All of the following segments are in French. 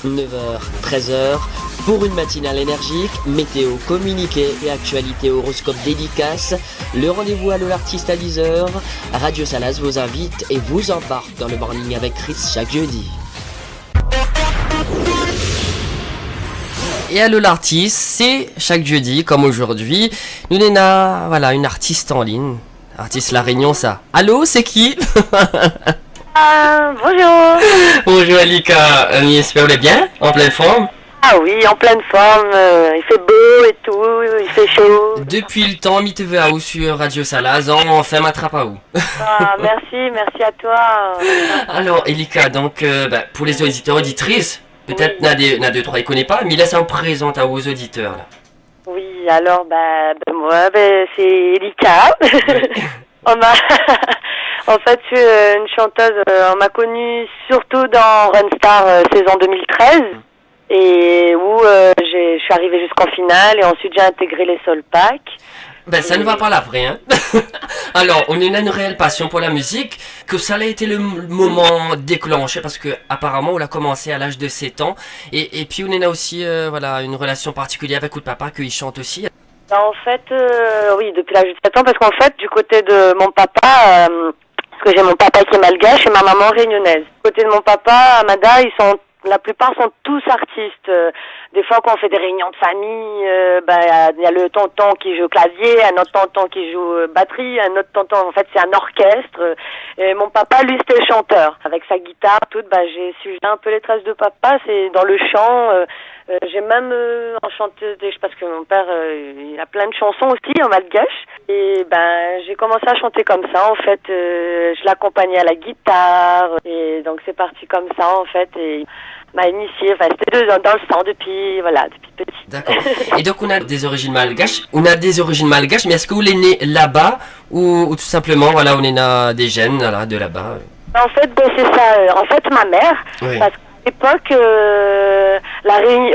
9h, 13h, pour une matinale énergique, météo, communiqué et actualité horoscope dédicace, le rendez-vous à l'artiste à 10h, Radio Salas vous invite et vous embarque dans le morning avec Chris chaque jeudi. Et allô l'artiste, c'est chaque jeudi, comme aujourd'hui, nous avons voilà, une artiste en ligne, artiste La Réunion ça. Allô, c'est qui? Bonjour. Bonjour Alika, j'espère que vous allez bien, en pleine forme? Ah oui, en pleine forme, il fait beau et tout, il fait chaud. Depuis le temps, je te veux à où sur Radio Salas, on fait m'attrape à où? Ah, merci à toi. Alors Elika, donc pour les auditeurs auditrices, peut-être oui. n'a deux trois, ils connaissent pas, mais là ça me présente à aux auditeurs là. Oui, alors moi c'est Elika. Oui. En fait, je suis une chanteuse, on m'a connue surtout dans Runstar saison 2013 et où je suis arrivée jusqu'en finale et ensuite j'ai intégré les Soul Pack. Ça ne va pas l'après, hein. Alors, on a une réelle passion pour la musique, que ça a été le moment déclenché parce que apparemment on l'a commencé à l'âge de 7 ans et puis on a aussi une relation particulière avec votre papa qu'il chante aussi. En fait, oui, depuis l'âge de 7 ans parce qu'en fait, du côté de mon papa, parce que j'ai mon papa qui est malgache et ma maman réunionnaise. Du côté de mon papa, Amada, la plupart sont tous artistes. Des fois, quand on fait des réunions de famille, il y a le tonton qui joue clavier, un autre tonton qui joue batterie, un autre tonton, en fait, c'est un orchestre. Et mon papa, lui, c'était chanteur. Avec sa guitare, j'ai suivi un peu les traces de papa. C'est dans le chant. J'ai même en chanteuse, parce que mon père, il a plein de chansons aussi en malgache. Et j'ai commencé à chanter comme ça, en fait. Je l'accompagnais à la guitare. Et donc, c'est parti comme ça, en fait. Et m'a initié, c'était dans le sang depuis petit. D'accord. Et donc on a des origines malgaches. Mais est-ce que vous êtes né là-bas ou tout simplement on est né des gènes de là-bas? En fait, c'est ça. En fait, ma mère, oui. Parce qu'à l'époque,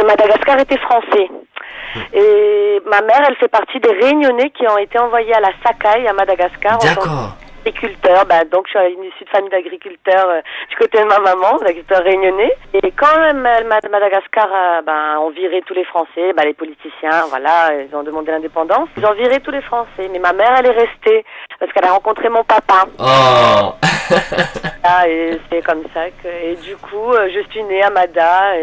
Madagascar était français. Et ma mère, elle fait partie des Réunionnais qui ont été envoyés à la Sakai à Madagascar. D'accord. Agriculteur, donc je suis issue de famille d'agriculteurs du côté de ma maman, d'agriculteurs réunionnais. Et quand Madagascar ont viré tous les Français, les politiciens, ils ont demandé l'indépendance, ils ont viré tous les Français. Mais ma mère, elle est restée parce qu'elle a rencontré mon papa. Oh. Et c'est comme ça que, et du coup, je suis née à Mada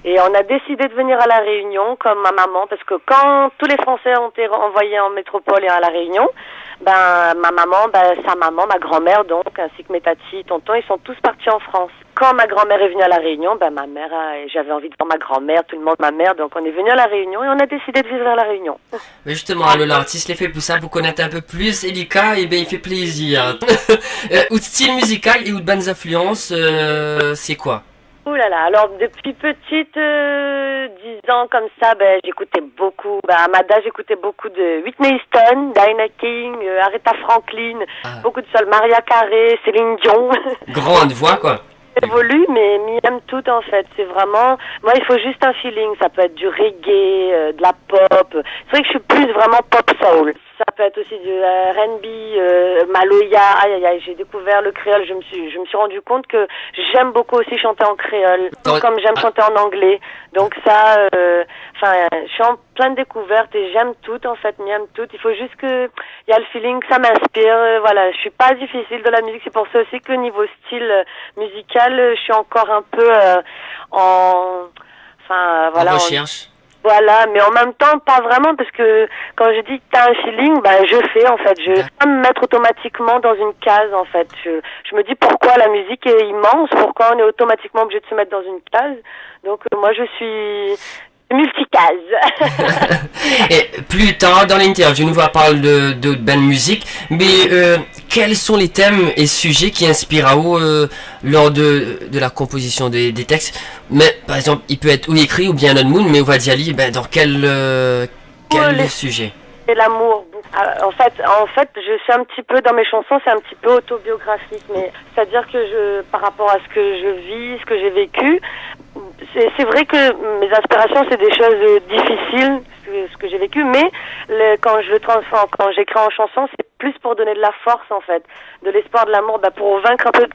et on a décidé de venir à la Réunion comme ma maman parce que quand tous les Français ont été envoyés en métropole et à la Réunion, ma maman, sa maman, ma grand-mère donc, ainsi que mes tatis, tontons, ils sont tous partis en France. Quand ma grand-mère est venue à la Réunion, ma mère, j'avais envie de voir ma grand-mère, tout le monde, ma mère, donc on est venu à la Réunion et on a décidé de vivre à la Réunion. Mais justement, l'artiste les fait pour ça, pour connaître un peu plus Elika, et il fait plaisir. Ou de style musical et ou de bonnes influences, c'est quoi? Ouh là là, alors depuis petite, 10 ans comme ça, j'écoutais beaucoup, à Mada j'écoutais beaucoup de Whitney Houston, Diana King, Aretha Franklin, beaucoup de soul, Maria Carey, Céline Dion. Grande voix quoi. Évolue, mais m'y aime tout en fait. C'est vraiment, moi il faut juste un feeling. Ça peut être du reggae, de la pop. C'est vrai que je suis plus vraiment pop soul. Ça peut être aussi du R&B, Maloya. Aïe, j'ai découvert le créole. Je me suis rendu compte que j'aime beaucoup aussi chanter en créole, tout comme j'aime chanter en anglais. Donc ça, je suis en plein de découvertes et j'aime tout en fait, m'y aime tout. Il faut juste que il y a le feeling, ça m'inspire. Je suis pas difficile de la musique. C'est pour ça aussi que niveau style musical, je suis encore un peu en recherche. Voilà, mais en même temps, pas vraiment, parce que quand je dis que t'as un feeling, je fais, en fait. Je vais pas me mettre automatiquement dans une case, en fait. Je me dis pourquoi la musique est immense, pourquoi on est automatiquement obligé de se mettre dans une case. Donc, moi, je suis multicase. Et plus tard dans l'interview, nous va parler de belle musique, mais quels sont les thèmes et sujets qui inspirent à vous lors de la composition des textes? Mais par exemple, il peut être ou écrit ou bien un mood, mais on va dire dans quel sujet? C'est l'amour. En fait, je suis un petit peu dans mes chansons, c'est un petit peu autobiographique, mais c'est-à-dire que par rapport à ce que je vis, ce que j'ai vécu, c'est vrai que mes inspirations c'est des choses difficiles, ce que j'ai vécu, mais quand je le transforme, quand j'écris en chanson, c'est plus pour donner de la force en fait, de l'espoir, de l'amour, pour vaincre un peu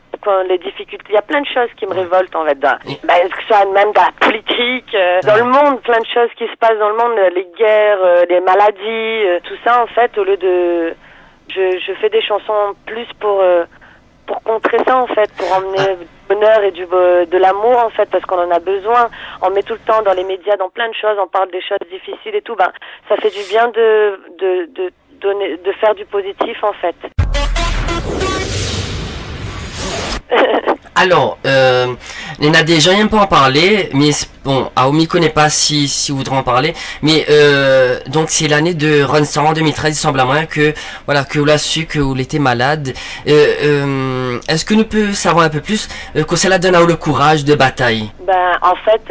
les difficultés. Il y a plein de choses qui me révoltent en fait. Que ce soit même dans la politique, dans le monde, plein de choses qui se passent dans le monde, les guerres, les maladies, tout ça en fait. Au lieu de, je fais des chansons plus pour contrer ça en fait, pour emmener du bonheur et de l'amour en fait, parce qu'on en a besoin. On met tout le temps dans les médias, dans plein de choses, on parle des choses difficiles et tout. Ça fait du bien de faire du positif en fait. Alors, il y en a des gens qui n'aiment pas en parler, mais bon, Aomi connaît pas si vous voudrez en parler, mais donc c'est l'année de Runstar en 2013, il semble à moi que vous l'avez su que vous l'étiez malade. Est-ce que nous pouvons savoir un peu plus que cela donne à vous le courage de bataille? En fait,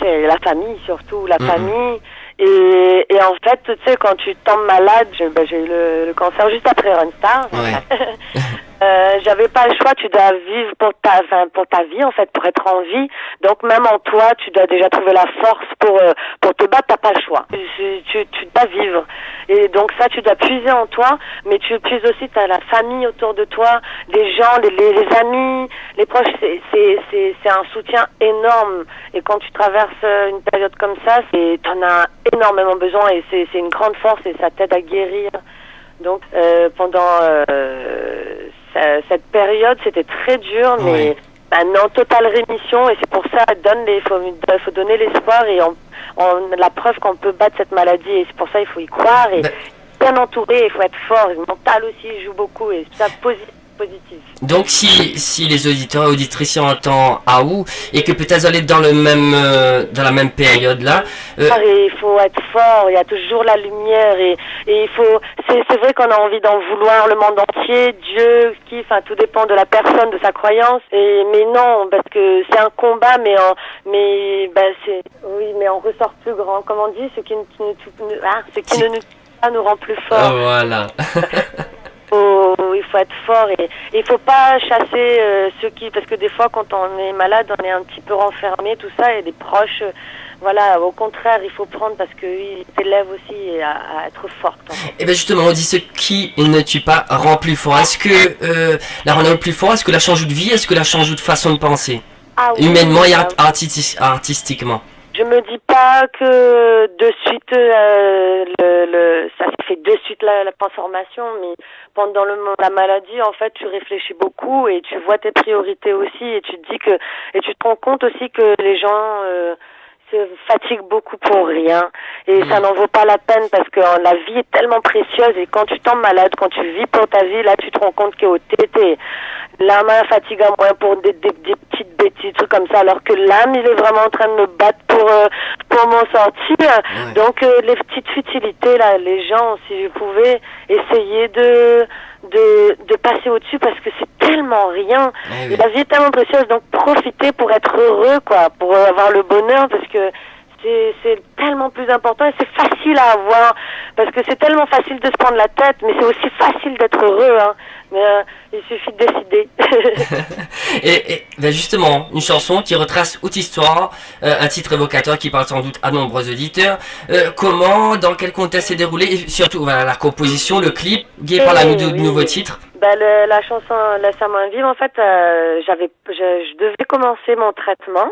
c'est la famille surtout, la famille. Et en fait, tu sais, quand tu tombes malade, j'ai eu le cancer juste après Runstar. Ouais. J'avais pas le choix, tu dois vivre pour ta vie en fait, pour être en vie. Donc même en toi, tu dois déjà trouver la force pour te battre, t'as pas le choix. Tu dois vivre. Et donc ça, tu dois puiser en toi, mais tu puises aussi, t'as la famille autour de toi, les gens, les amis, les proches, c'est un soutien énorme. Et quand tu traverses une période comme ça, t'en as énormément besoin et c'est une grande force et ça t'aide à guérir. Donc pendant cette période, c'était très dur, mais en totale rémission, et c'est pour ça il faut donner l'espoir et la preuve qu'on peut battre cette maladie, et c'est pour ça il faut y croire et bien entouré, il faut être fort, le mental aussi joue beaucoup et c'est ça positif. Donc si les auditeurs et auditrices entendent Aou et que peut-être vous allez dans dans la même période là, il faut être fort, il y a toujours la lumière et il faut, c'est vrai qu'on a envie d'en vouloir le monde entier, Dieu, tout dépend de la personne, de sa croyance, mais non, parce que c'est un combat, mais on ressort plus grand, comme on dit, ce qui ne nous tue pas nous rend plus fort. Voilà. Il faut être fort et il faut pas chasser parce que des fois quand on est malade on est un petit peu renfermé, tout ça, et des proches, au contraire il faut prendre parce qu'ils t'élèvent aussi à être forte en fait. Et bien justement, on dit ce qui ne tue pas rend plus fort. Est-ce que la rend plus fort, est-ce que la change de vie, est-ce que la change de façon de penser, humainement et artistiquement? Je me dis pas que de suite ça se fait de suite la transformation, mais pendant la maladie en fait tu réfléchis beaucoup et tu vois tes priorités aussi et tu te dis et tu te rends compte aussi que les gens se fatiguent beaucoup pour rien et ça n'en vaut pas la peine parce que la vie est tellement précieuse et quand tu tombes malade, quand tu vis pour ta vie, là tu te rends compte que l'âme fatigue à moins pour des petites bêtises, trucs comme ça, alors que l'âme il est vraiment en train de me battre pour m'en sortir. Ouais. Donc les petites futilités là, les gens, si je pouvais essayer de passer au-dessus parce que c'est tellement rien. Et la vie est tellement précieuse, donc profitez pour être heureux pour avoir le bonheur parce que c'est tellement plus important et c'est facile à avoir parce que c'est tellement facile de se prendre la tête, mais c'est aussi facile d'être heureux, hein. Mais il suffit de décider. et justement, une chanson qui retrace toute histoire, un titre évocateur qui parle sans doute à nombreux auditeurs. Comment, dans quel contexte s'est déroulé, et surtout la composition, le clip, guidé par la nouveau titre. La chanson Laisse-moi vivre, en fait, je devais commencer mon traitement.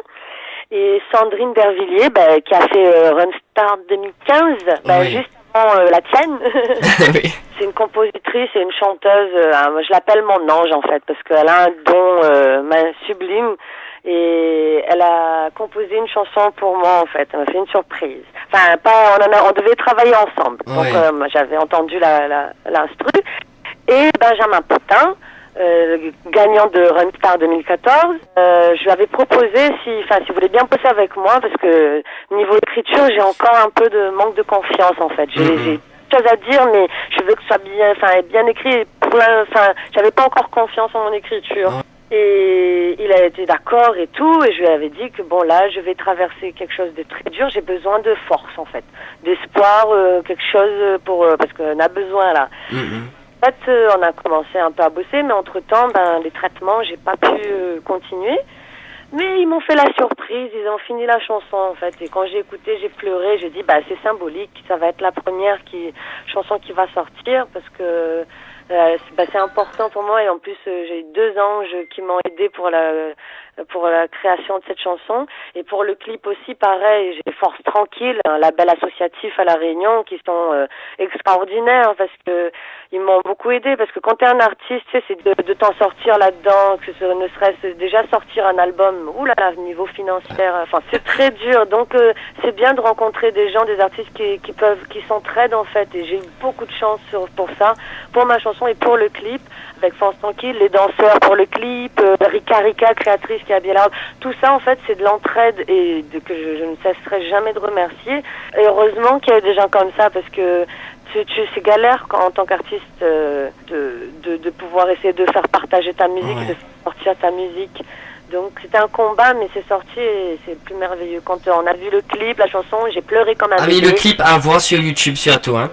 Et Sandrine Dervilliers, qui a fait Runstar 2015, juste avant la tienne. Oui. C'est une compositrice et une chanteuse, je l'appelle mon ange en fait, parce qu'elle a un don sublime. Et elle a composé une chanson pour moi en fait, elle m'a fait une surprise. Enfin, on devait travailler ensemble. Oui. Donc j'avais entendu l'instru. Et Benjamin Potin, gagnant de Runstar 2014, je lui avais proposé s'il voulait bien bosser avec moi parce que niveau écriture j'ai encore un peu de manque de confiance en fait. J'ai des choses à dire mais je veux que ce soit bien écrit. J'avais pas encore confiance en mon écriture. Et il a été d'accord et tout, et je lui avais dit que là je vais traverser quelque chose de très dur, j'ai besoin de force en fait, d'espoir, quelque chose parce qu'on a besoin là. En fait, on a commencé un peu à bosser, mais entre-temps, les traitements, j'ai pas pu continuer. Mais ils m'ont fait la surprise, ils ont fini la chanson en fait. Et quand j'ai écouté, j'ai pleuré, j'ai dit c'est symbolique, ça va être la première chanson qui va sortir parce que C'est important pour moi et en plus j'ai eu 2 anges qui m'ont aidé pour la création de cette chanson et pour le clip aussi pareil. J'ai Force Tranquille, un label associatif à La Réunion qui sont extraordinaires parce que ils m'ont beaucoup aidé parce que quand t'es un artiste, tu sais, c'est de t'en sortir là-dedans, que ce ne serait-ce déjà sortir un album, oulala, niveau financier, enfin c'est très dur. Donc c'est bien de rencontrer des gens, des artistes qui s'entraident en fait. Et j'ai eu beaucoup de chance pour ça, pour ma chanson et pour le clip, avec Force Tranquille, les danseurs pour le clip, Rika, créatrice qui a bien là. Tout ça en fait c'est de l'entraide et que je ne cesserai jamais de remercier. Et heureusement qu'il y a des gens comme ça parce que c'est galère en tant qu'artiste de pouvoir essayer de faire partager ta musique, de faire sortir ta musique. Donc c'était un combat, mais c'est sorti et c'est plus merveilleux. Quand on a vu le clip, la chanson, j'ai pleuré comme un bébé. Ah oui, le clip à voir sur YouTube surtout, hein.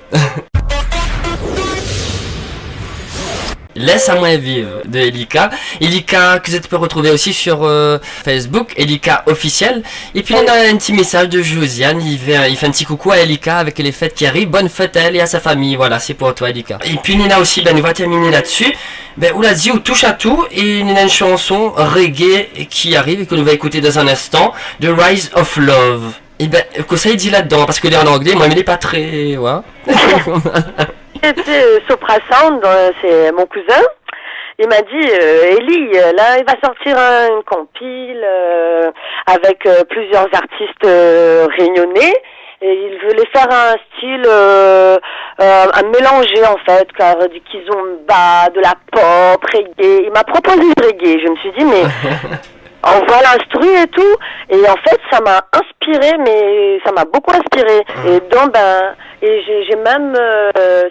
Laisse à moi vivre de Elika. Elika que tu peux retrouver aussi sur Facebook, Elika officiel. Et puis on a un petit message de Josiane, il fait un petit coucou à Elika avec les fêtes qui arrivent. Bonne fête à elle et à sa famille, voilà, c'est pour toi Elika. Et puis Nina aussi, on va terminer là-dessus. On l'a dit, on touche à tout et Nina a une chanson reggae qui arrive et que nous va écouter dans un instant, The Rise of Love. Et que ça il dit là-dedans, parce que est en anglais, moi il n'est pas très... Ouais. C'était Sopra Sound, c'est mon cousin. Il m'a dit, Ellie, là, il va sortir une compile avec plusieurs artistes réunionnais. Et il voulait faire un style, un mélanger en fait, car du kizomba, de la pop, reggae. Il m'a proposé le reggae. Je me suis dit, mais on voit l'instru et tout. Et en fait, ça m'a inspiré, mais ça m'a beaucoup inspiré. Et donc, et j'ai même,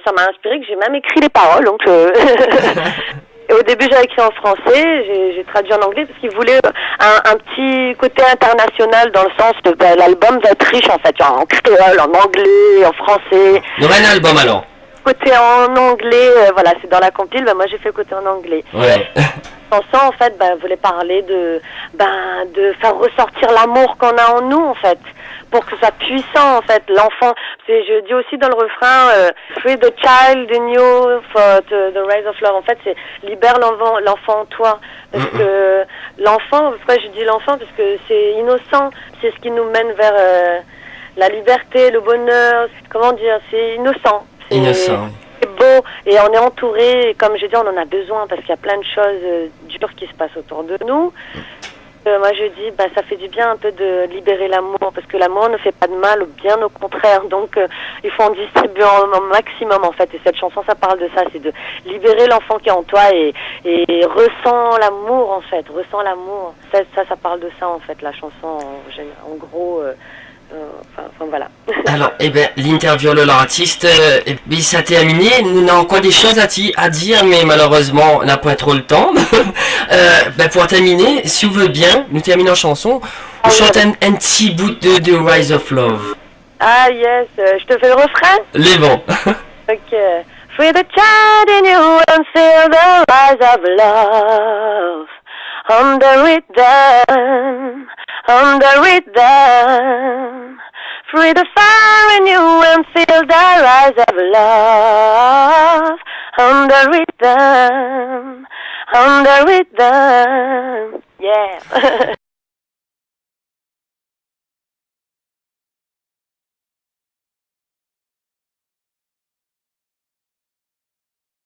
ça m'a inspiré que j'ai même écrit les paroles. Donc, et au début, j'avais écrit en français, j'ai traduit en anglais parce qu'il voulait un petit côté international dans le sens que l'album va être riche en fait, en créole, en anglais, en français. Il y aura un album alors. Côté en anglais, voilà, c'est dans la compile, moi j'ai fait côté en anglais. Ouais. Chanson en fait, voulait parler de faire ressortir l'amour qu'on a en nous en fait, pour que ce soit puissant en fait. L'enfant, je dis aussi dans le refrain, free the child in you for the rise of love. En fait, c'est libère l'enfant en toi, parce que l'enfant, pourquoi je dis l'enfant, parce que c'est innocent, c'est ce qui nous mène vers la liberté, le bonheur. Comment dire, c'est innocent. Innocent. C'est beau et on est entouré, comme j'ai dit, on en a besoin parce qu'il y a plein de choses dures qui se passent autour de nous. Moi je dis, ça fait du bien un peu de libérer l'amour parce que l'amour ne fait pas de mal, bien au contraire. Donc il faut en distribuer un maximum en fait. Et cette chanson, ça parle de ça, c'est de libérer l'enfant qui est en toi et ressens l'amour en fait, ressens l'amour. Ça parle de ça en fait, la chanson en gros. Enfin voilà. Alors, l'interview de l'artiste, ça a terminé. Nous avons encore des choses à dire, mais malheureusement, on n'a pas trop le temps. Pour terminer, si vous voulez bien, nous terminons en chanson. On chante un petit bout de Rise of Love. Ah yes, je te fais le refrain? Les bons. Ok. Free the child in you and feel the rise of love. On the rhythm, on the rhythm. Free the fire in you and feel the rise of love. On the rhythm, on the rhythm. Yeah.